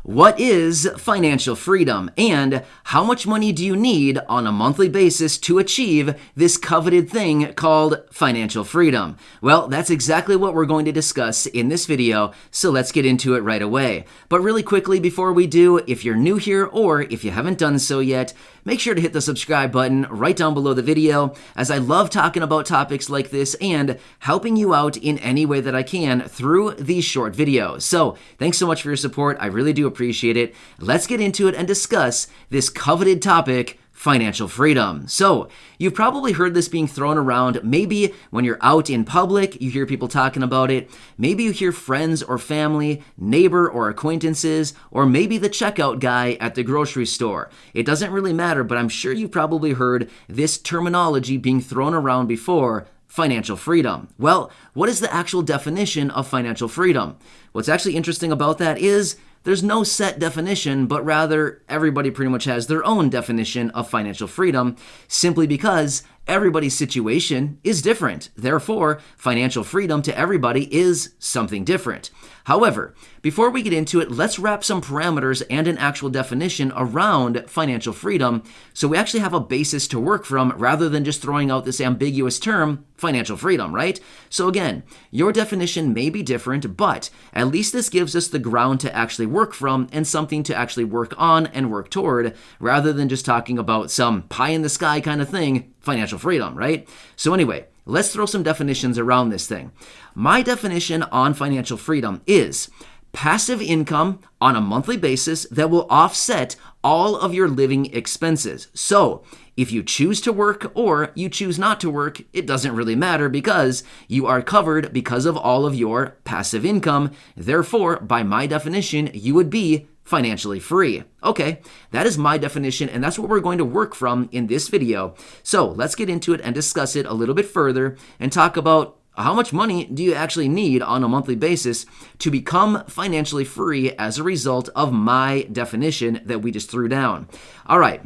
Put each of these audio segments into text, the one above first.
What is financial freedom, and how much money do you need on a monthly basis to achieve this coveted thing called financial freedom? Well, that's exactly what we're going to discuss in this video, so let's get into it right away. But really quickly before we do, if you're new here or if you haven't done so yet, make sure to hit the subscribe button right down below the video, as I love talking about topics like this and helping you out in any way that I can through these short videos. So thanks so much for your support. I really do appreciate it. Let's get into it and discuss this coveted topic, financial freedom. So you've probably heard this being thrown around. Maybe when you're out in public, you hear people talking about it. Maybe you hear friends or family, neighbor or acquaintances, or maybe the checkout guy at the grocery store. It doesn't really matter, but I'm sure you've probably heard this terminology being thrown around before, financial freedom. Well, what is the actual definition of financial freedom? What's actually interesting about that is there's no set definition, but rather everybody pretty much has their own definition of financial freedom, simply because everybody's situation is different. Therefore, financial freedom to everybody is something different. However, before we get into it, let's wrap some parameters and an actual definition around financial freedom so we actually have a basis to work from rather than just throwing out this ambiguous term, financial freedom, right? So again, your definition may be different, but at least this gives us the ground to actually work from and something to actually work on and work toward rather than just talking about some pie in the sky kind of thing, financial freedom, right? So anyway, let's throw some definitions around this thing. My definition on financial freedom is passive income on a monthly basis that will offset all of your living expenses. So if you choose to work or you choose not to work, it doesn't really matter because you are covered because of all of your passive income. Therefore, by my definition, you would be financially free. Okay, that is my definition, and that's what we're going to work from in this video. So let's get into it and discuss it a little bit further and talk about how much money do you actually need on a monthly basis to become financially free as a result of my definition that we just threw down. All right,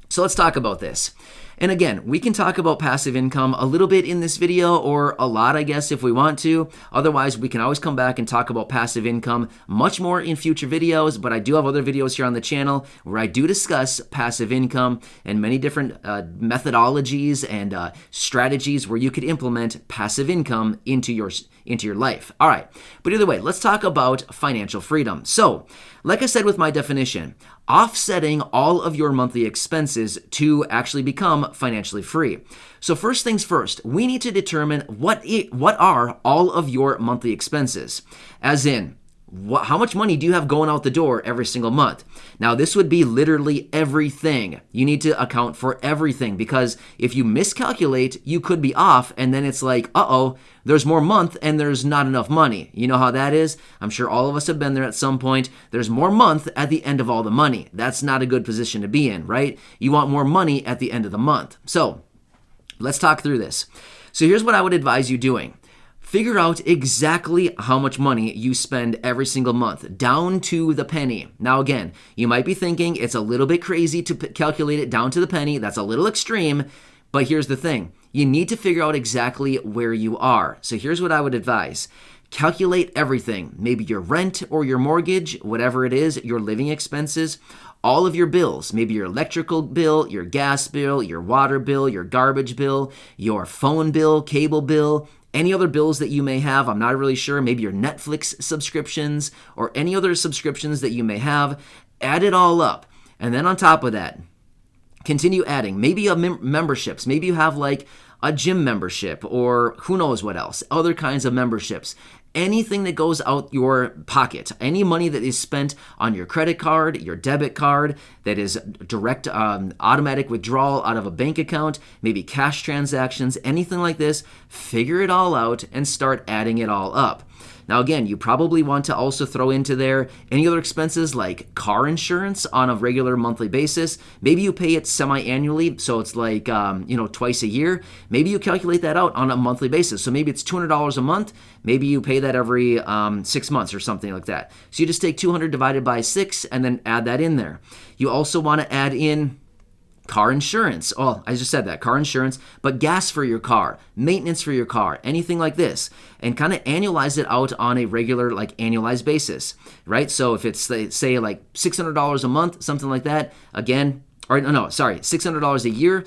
so let's talk about this. And again, we can talk about passive income a little bit in this video, or a lot, I guess, if we want to. Otherwise, we can always come back and talk about passive income much more in future videos, but I do have other videos here on the channel where I do discuss passive income and many different methodologies and strategies where you could implement passive income into your life. All right, but either way, let's talk about financial freedom. So, like I said with my definition, offsetting all of your monthly expenses to actually become financially free. So first things first, we need to determine what are all of your monthly expenses, as in, how much money do you have going out the door every single month? Now, this would be literally everything. You need to account for everything because if you miscalculate, you could be off and then it's like, uh-oh, there's more month and there's not enough money. You know how that is? I'm sure all of us have been there at some point. There's more month at the end of all the money. That's not a good position to be in, right? You want more money at the end of the month. So let's talk through this. So here's what I would advise you doing. Figure out exactly how much money you spend every single month, down to the penny. Now again, you might be thinking it's a little bit crazy to calculate it down to the penny. That's a little extreme, but here's the thing. You need to figure out exactly where you are. So here's what I would advise. Calculate everything, maybe your rent or your mortgage, whatever it is, your living expenses, all of your bills, maybe your electrical bill, your gas bill, your water bill, your garbage bill, your phone bill, cable bill, any other bills that you may have, I'm not really sure, maybe your Netflix subscriptions or any other subscriptions that you may have, add it all up. And then on top of that, continue adding. Maybe you have memberships. Maybe you have like a gym membership or who knows what else, other kinds of memberships. Anything that goes out your pocket, any money that is spent on your credit card, your debit card, that is direct automatic withdrawal out of a bank account, maybe cash transactions, anything like this, figure it all out and start adding it all up. Now, again, you probably want to also throw into there any other expenses like car insurance on a regular monthly basis. Maybe you pay it semi-annually, so it's like, twice a year. Maybe you calculate that out on a monthly basis. So maybe it's $200 a month. Maybe you pay that every 6 months or something like that. So you just take 200 divided by 6 and then add that in there. You also want to add in car insurance. Oh, I just said that, car insurance, but gas for your car, maintenance for your car, anything like this, and kind of annualize it out on a regular, like annualized basis, right? So if it's say like $600 a month, something like that, again, or no, sorry, $600 a year,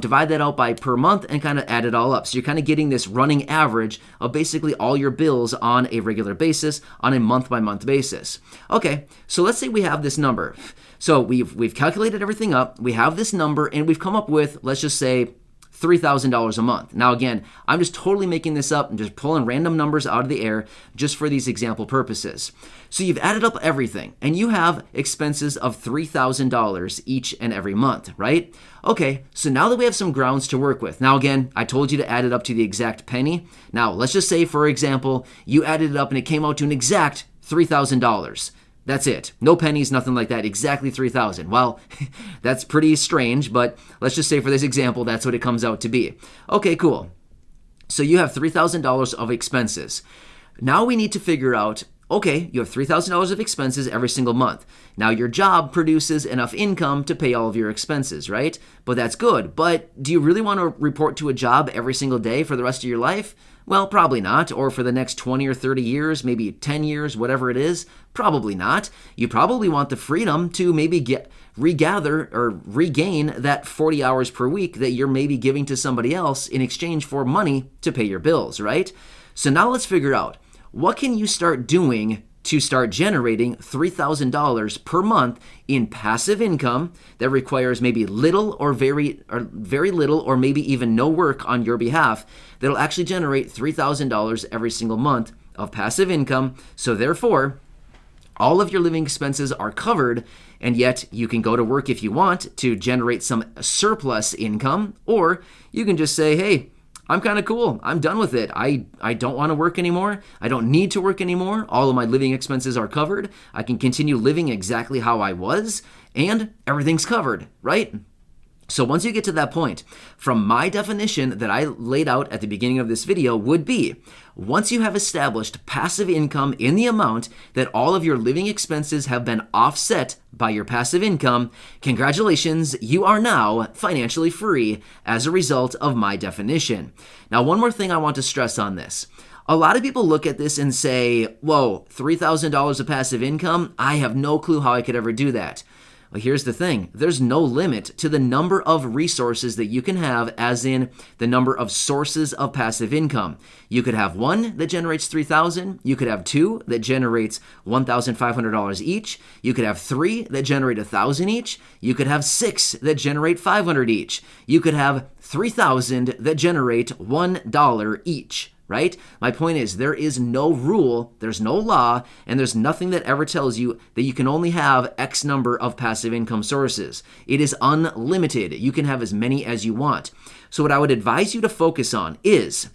divide that out by per month and kind of add it all up. So you're kind of getting this running average of basically all your bills on a regular basis, on a month-by-month basis. Okay, so let's say we have this number. So we've calculated everything up, we have this number, and we've come up with, let's just say, $3,000 a month. Now again, I'm just totally making this up and just pulling random numbers out of the air just for these example purposes. So you've added up everything and you have expenses of $3,000 each and every month, right? Okay, so now that we have some grounds to work with. Now again, I told you to add it up to the exact penny. Now let's just say, for example, you added it up and it came out to an exact $3,000. That's it. No pennies, nothing like that. Exactly 3,000. Well, that's pretty strange, but let's just say for this example, that's what it comes out to be. Okay, cool. So you have $3,000 of expenses. Now we need to figure out, okay, you have $3,000 of expenses every single month. Now your job produces enough income to pay all of your expenses, right? But that's good. But do you really want to report to a job every single day for the rest of your life? Well, probably not. Or for the next 20 or 30 years, maybe 10 years, whatever it is, probably not. You probably want the freedom to maybe regather or regain that 40 hours per week that you're maybe giving to somebody else in exchange for money to pay your bills, right? So now let's figure out, what can you start doing to start generating $3,000 per month in passive income that requires maybe little or very little or maybe even no work on your behalf, that'll actually generate $3,000 every single month of passive income. So therefore, all of your living expenses are covered, and yet you can go to work if you want to generate some surplus income, or you can just say, hey, I'm kind of cool. I'm done with it. I don't want to work anymore. I don't need to work anymore. All of my living expenses are covered. I can continue living exactly how I was, and everything's covered, right? So once you get to that point, from my definition that I laid out at the beginning of this video would be, once you have established passive income in the amount that all of your living expenses have been offset by your passive income, congratulations, you are now financially free as a result of my definition. Now, one more thing I want to stress on this. A lot of people look at this and say, whoa, $3,000 of passive income? I have no clue how I could ever do that. Well, here's the thing. There's no limit to the number of resources that you can have, as in the number of sources of passive income. You could have one that generates $3,000. You could have two that generates $1,500 each. You could have three that generate $1,000 each. You could have six that generate $500 each. You could have 3,000 that generate $1 each. Right? My point is, there is no rule, there's no law, and there's nothing that ever tells you that you can only have X number of passive income sources. It is unlimited. You can have as many as you want. So what I would advise you to focus on is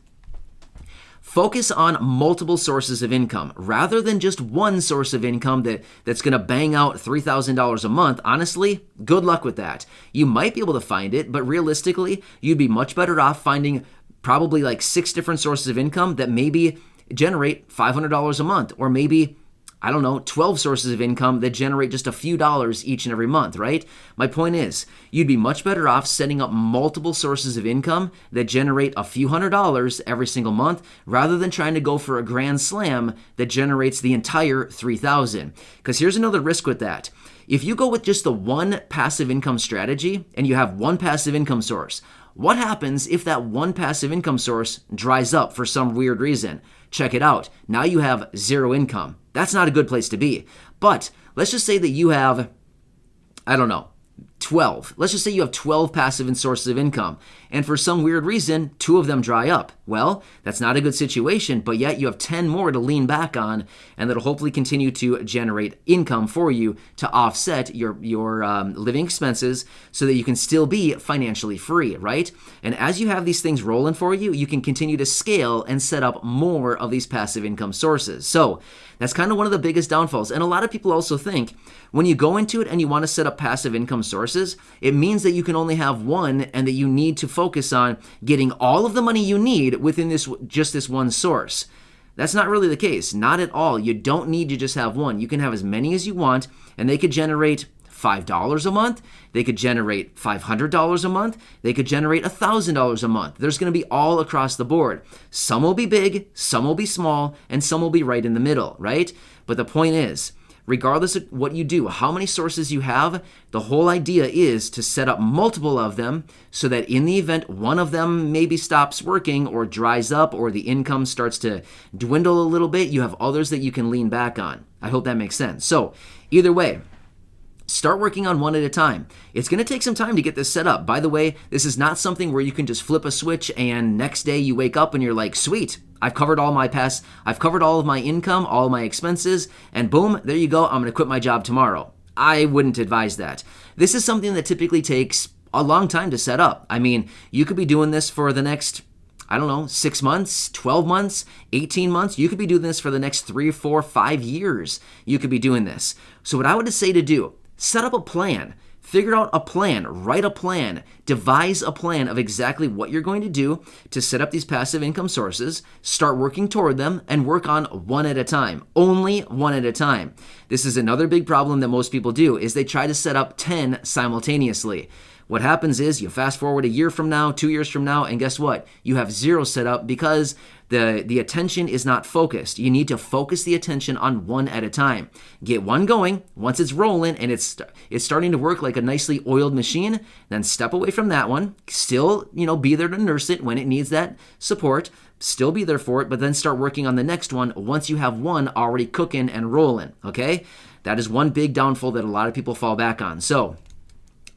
focus on multiple sources of income rather than just one source of income that's going to bang out $3,000 a month. Honestly, good luck with that. You might be able to find it, but realistically, you'd be much better off finding probably like 6 different sources of income that maybe generate $500 a month, or maybe, 12 sources of income that generate just a few dollars each and every month, right? My point is, you'd be much better off setting up multiple sources of income that generate a few $100s every single month, rather than trying to go for a grand slam that generates the entire $3,000. Because here's another risk with that. If you go with just the one passive income strategy and you have one passive income source, what happens if that one passive income source dries up for some weird reason? Check it out. Now you have zero income. That's not a good place to be. But let's just say that you have, 12. Let's just say you have 12 passive sources of income, and for some weird reason, 2 of them dry up. Well, that's not a good situation, but yet you have 10 more to lean back on, and that'll hopefully continue to generate income for you to offset your living expenses so that you can still be financially free, right? And as you have these things rolling for you, you can continue to scale and set up more of these passive income sources. So that's kind of one of the biggest downfalls. And a lot of people also think when you go into it and you want to set up passive income sources, it means that you can only have one and that you need to focus on getting all of the money you need within this one source. That's not really the case. Not at all. You don't need to just have one. You can have as many as you want, and they could generate $5 a month. They could generate $500 a month. They could generate $1,000 a month. There's going to be all across the board. Some will be big, some will be small, and some will be right in the middle, right? But the point is, regardless of what you do, how many sources you have, the whole idea is to set up multiple of them so that in the event one of them maybe stops working or dries up or the income starts to dwindle a little bit, you have others that you can lean back on. I hope that makes sense. So either way, start working on one at a time. It's going to take some time to get this set up. By the way, this is not something where you can just flip a switch and next day you wake up and you're like, sweet, I've covered all of my income, all of my expenses, and boom, there you go, I'm going to quit my job tomorrow. I wouldn't advise that. This is something that typically takes a long time to set up. I mean, you could be doing this for the next, 6 months, 12 months, 18 months. You could be doing this for the next 3, 4, 5 years. You could be doing this. So what I would say to do, set up a plan. Figure out a plan, write a plan, devise a plan of exactly what you're going to do to set up these passive income sources, start working toward them, and work on one at a time, only one at a time. This is another big problem that most people do, is they try to set up 10 simultaneously. What happens is you fast forward a year from now, 2 years from now, and guess what? You have 0 set up because the attention is not focused. You need to focus the attention on one at a time. Get one going. Once it's rolling and it's starting to work like a nicely oiled machine, then step away from that one. Still, be there to nurse it when it needs that support. Still be there for it, but then start working on the next one once you have one already cooking and rolling, okay? That is one big downfall that a lot of people fall back on. So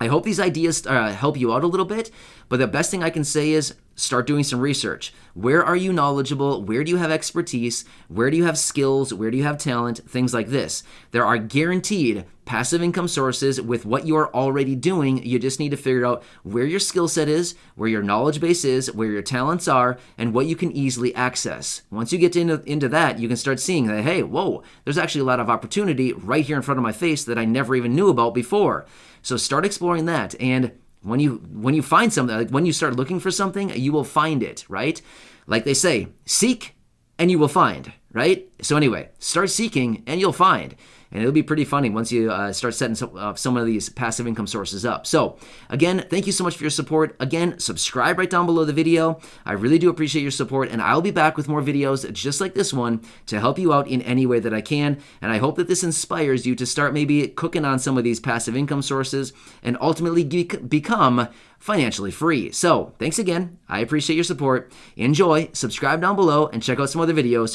I hope these ideas help you out a little bit, but the best thing I can say is start doing some research. Where are you knowledgeable? Where do you have expertise? Where do you have skills? Where do you have talent? Things like this. There are guaranteed passive income sources with what you are already doing. You just need to figure out where your skill set is, where your knowledge base is, where your talents are, and what you can easily access. Once you get into that, you can start seeing that, hey, whoa, there's actually a lot of opportunity right here in front of my face that I never even knew about before. So start exploring that, and when you find something, like when you start looking for something, you will find it, right? Like they say, seek and you will find, right? So anyway, start seeking and you'll find. And it'll be pretty funny once you start setting some of these passive income sources up. So again, thank you so much for your support. Again, subscribe right down below the video. I really do appreciate your support, and I'll be back with more videos just like this one to help you out in any way that I can. And I hope that this inspires you to start maybe cooking on some of these passive income sources and ultimately become financially free. So thanks again. I appreciate your support. Enjoy, subscribe down below, and check out some other videos